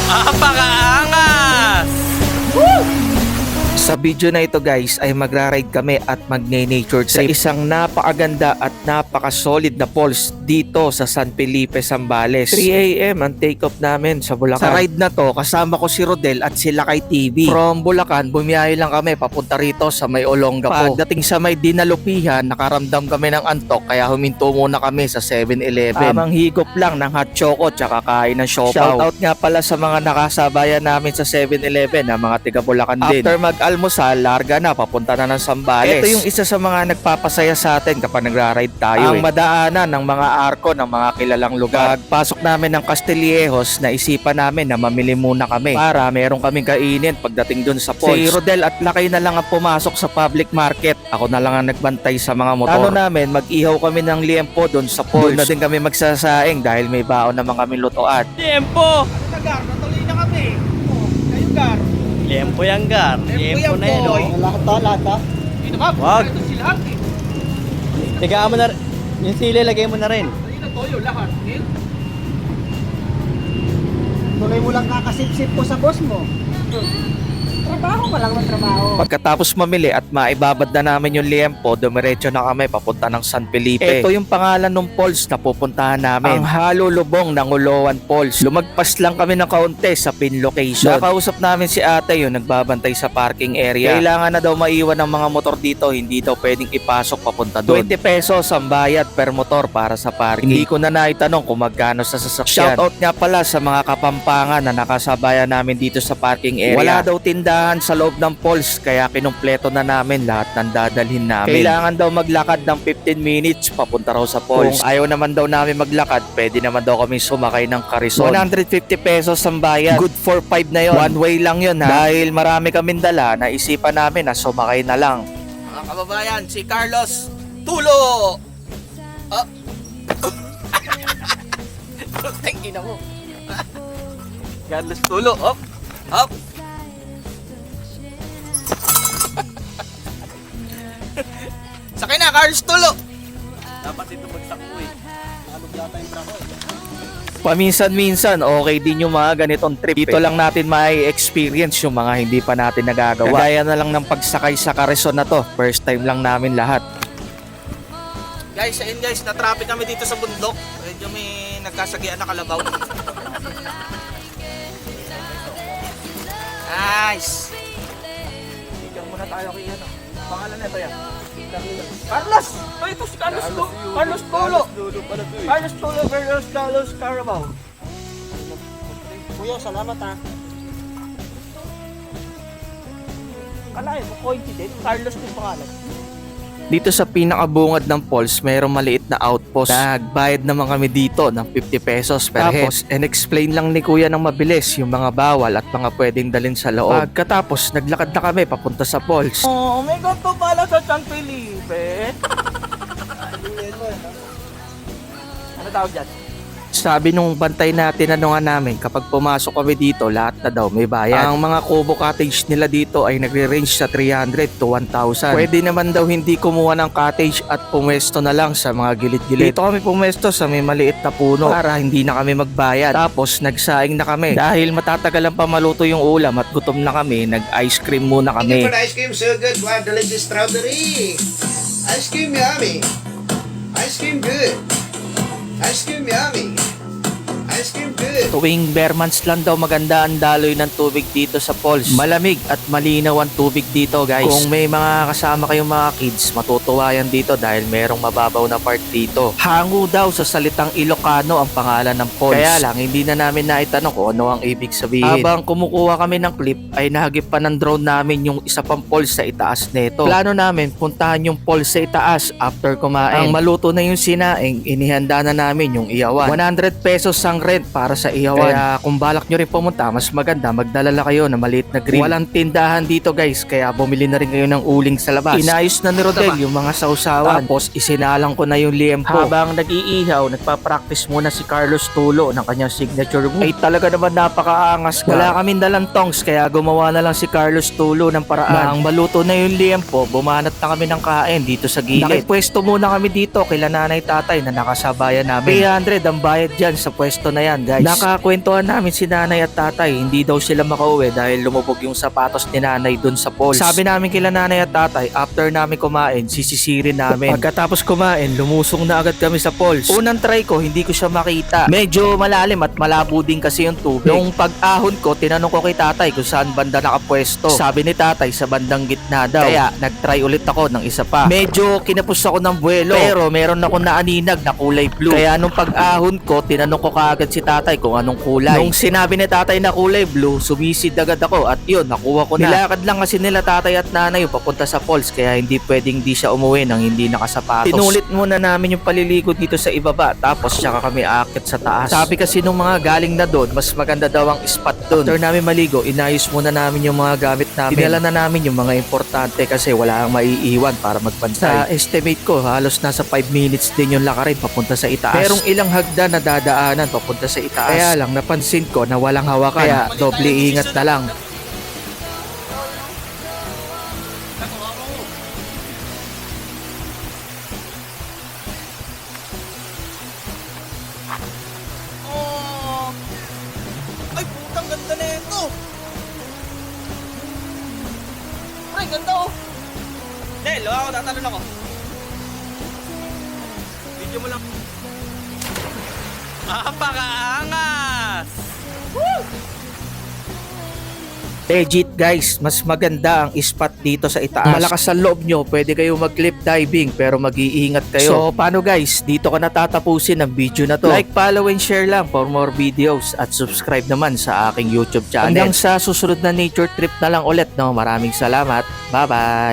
Napakaangas! Woo! Sa video na ito guys ay magra-ride kami at magne-nature trip sa isang napakaganda at napaka-solid na falls dito sa San Felipe, Zambales. 3 AM ang take off namin sa Bulacan. Sa ride na to kasama ko si Rodel at si Lakay TV. From Bulacan bumiyahe lang kami papunta rito sa may Olongapo. Pagdating sa may Dinalupihan nakaramdam kami ng antok kaya huminto muna kami sa 7-Eleven. Tamang higop lang ng hot choco tsaka kain ng siopaw. Shoutout nga pala sa mga nakasabayan namin sa 7-Eleven na mga tiga Bulacan din. After mag-almusal, larga na papunta na ng Zambales. Ito yung isa sa mga nagpapasaya sa atin kapag nagra-ride tayo. Ang madaanan ng mga arko ng mga kilalang lugar. Pagpasok namin ng Castillejos, naisipan namin na mamili muna kami para meron kaming kainin pagdating dun sa falls. Si Rodel at Lakay na lang ang pumasok sa public market. Ako na lang ang nagbantay sa mga motor. Plano namin, mag-ihaw kami ng liempo dun sa falls. Doon na din kami magsasaing dahil may baon naman kami lutuan. Liempo! Gar, natuloy na kami. Kayo Gar. Liempo yan, Gar. Liempo na yan, oh. Lahat ha? Hindi naman, Wag. ito si lahat eh. Tigaan mo na yung sili, lagay mo na rin. Hindi na toyo, lahat. Tuloy mo lang kakasip-sip po sa boss mo. Trabaho ka lang ng trabaho. Pagkatapos mamili at maibabad na namin yung liempo, dumiretso na kami papunta ng San Felipe. Ito yung pangalan ng falls na pupuntahan namin. Ang halulubong ng Uloan Falls. Lumagpas lang kami ng kaunti sa pin location. Nakausap namin si ate yung nagbabantay sa parking area. Kailangan na daw maiwan ng mga motor dito, hindi daw pwedeng ipasok papunta doon. 20 pesos ang bayad per motor para sa parking. Hindi ko na naitanong kung magkano sa sasakyan. Shoutout nga pala sa mga Kapampangan na nakasabayan namin dito sa parking area. Wala daw tindahan sa loob ng falls kaya kinumpleto na namin lahat ng dadalhin namin. Kailangan daw maglakad ng 15 minutes papunta raw sa falls. Kung ayaw naman daw namin maglakad, pwede naman daw kami sumakay ng karison. 150 pesos ang bayad. Good for 5 na yon. One way lang yun ha. Dahil marami kaming dala, naisipan namin na sumakay na lang. Mga kababayan, si Carlos Tulo! Oh. Tangin na mo. Carlos Tulo, hop! Hop! Sakay na, Carlos Tulo! Dapat ito magsako eh. Alog yata yung sako eh. Paminsan-minsan, okay din yung mga ganitong trip. Dito lang natin ma-experience yung mga hindi pa natin nagagawa. Kagaya na lang ng pagsakay sa karison na to. First time lang namin lahat. Guys, ayun guys, na-traffic kami dito sa bundok. Medyo may nagkasagian na kalabaw. Nice! Tignan muna tayo kay ano. Pangalan na ito yan. Carlos! Ay, ito si Carlos Tulo! Carlos Tulo! Carlos Tulo versus Carlos Carabao. Kuya, salamat ha. Kalahin mo, coincident. Carlos yung pangalan. Dito sa pinakabungad ng falls, mayroong maliit na outpost. Nagbayad naman kami dito ng 50 pesos per head. Tapos, and-explain lang ni kuya ng mabilis yung mga bawal at mga pwedeng dalhin sa loob. Pagkatapos, naglakad na kami papunta sa falls. Oh, may ganito pala sa San Felipe. Ano tawag dyan? Sabi nung bantay na tinanungan namin, kapag pumasok kami dito, lahat na daw may bayad. Ang mga kubo cottage nila dito ay nagre-range sa 300 to 1,000. Pwede naman daw hindi kumuha ng cottage at pumwesto na lang sa mga gilid-gilid. Dito kami pumwesto sa may maliit na puno para hindi na kami magbayad. Tapos nagsaing na kami. Dahil matatagalan pa maluto yung ulam at gutom na kami, nag-ice cream muna Thank you kami. for the ice cream, so good. Wow, delicious strawberry. Ice cream yummy. Ice cream good. Ice cream yummy. Ice cream good. Tuwing bare months lang daw maganda ang daloy ng tubig dito sa falls. Malamig at malinaw ang tubig dito guys. Kung may mga kasama kayong mga kids, matutuwa yan dito dahil merong mababaw na part dito. Hango daw sa salitang Ilocano ang pangalan ng falls. Kaya lang hindi na namin naitanong kung ano ang ibig sabihin. Habang kumukuha kami ng clip ay nahagip pa ng drone namin yung isa pang falls sa itaas nito. Plano namin puntahan yung falls sa itaas after kumain. Ang maluto na yung sinaing, inihanda na namin yung iyawan. 100 pesos ang rent para sa ihawan. Kaya kung balak nyo rin pumunta, mas maganda magdalala kayo na maliit na grill. Walang tindahan dito guys, kaya bumili na rin kayo ng uling sa labas. Inayos na ni Rodel yung mga sausawan. Tapos isinalang ko na yung liempo. Habang nag-iihaw, nagpa-practice muna si Carlos Tulo ng kanyang signature move. Ay talaga naman napakaangas ka. Wala kaming dalang tongs, kaya gumawa na lang si Carlos Tulo ng paraan. Nang maluto na yung liempo, bumanat na kami ng kain dito sa gilid. Nakipwesto muna kami dito kila nanay tatay na nakasabayan namin. 300 ang bayad dyan sa pwesto na yan guys. Nakakwentuhan namin si nanay at tatay, hindi daw sila makauwi dahil lumubog yung sapatos ni nanay dun sa poles. Sabi namin kila nanay at tatay, after namin kumain, sisisirin namin. Pagkatapos kumain, lumusong na agad kami sa poles. Unang try ko, hindi ko siya makita. Medyo malalim at malabo din kasi yung tubig. Nung pag-ahon ko, tinanong ko kay tatay kung saan banda nakapwesto. Sabi ni tatay sa bandang gitna daw. Kaya nag-try ulit ako ng isa pa. Medyo kinapos ako ng buwelo, pero meron ako naaninag na kulay blue. Kaya nung pag-ahon ko, tinanong ko kaagad si tatay kung anong kulay. Nung sinabi ni tatay na kulay blue, sumisid agad ako at yun, nakuha ko na. Nilakad lang kasi nila tatay at nanay papunta sa falls, kaya hindi pwedeng di siya umuwi nang hindi nakasapatos. Tinulit muna namin yung paliligo dito sa ibaba, tapos saka kami aakit sa taas. Sabi kasi nung mga galing na doon, mas maganda daw ang spot doon. After namin maligo, inayos muna namin yung mga gamit namin. Dinala na namin yung mga importante kasi wala ang maiiwan para magbantay. Sa estimate ko, halos nasa 5 minutes din yung lakarin papunta sa itaas. Merong ilang hagdan na dadaanan papunta sa itaas. Kaya lang napansin ko na walang hawakan. Kaya doble ingat na lang. Ay, putang ganda na ito. Ay, ganda oh. Del, ako, tatalon ako. Video mo lang. Napakaangas! Woo! Legit guys, mas maganda ang spot dito sa itaas. Malakas ang loob nyo, pwede kayo mag-cliff diving pero mag-iingat kayo. So paano guys, dito ko natatapusin ang video na to. Like, follow and share lang for more videos at subscribe naman sa aking YouTube channel. Hanggang sa susunod na nature trip na lang ulit, no? Maraming salamat. Bye bye!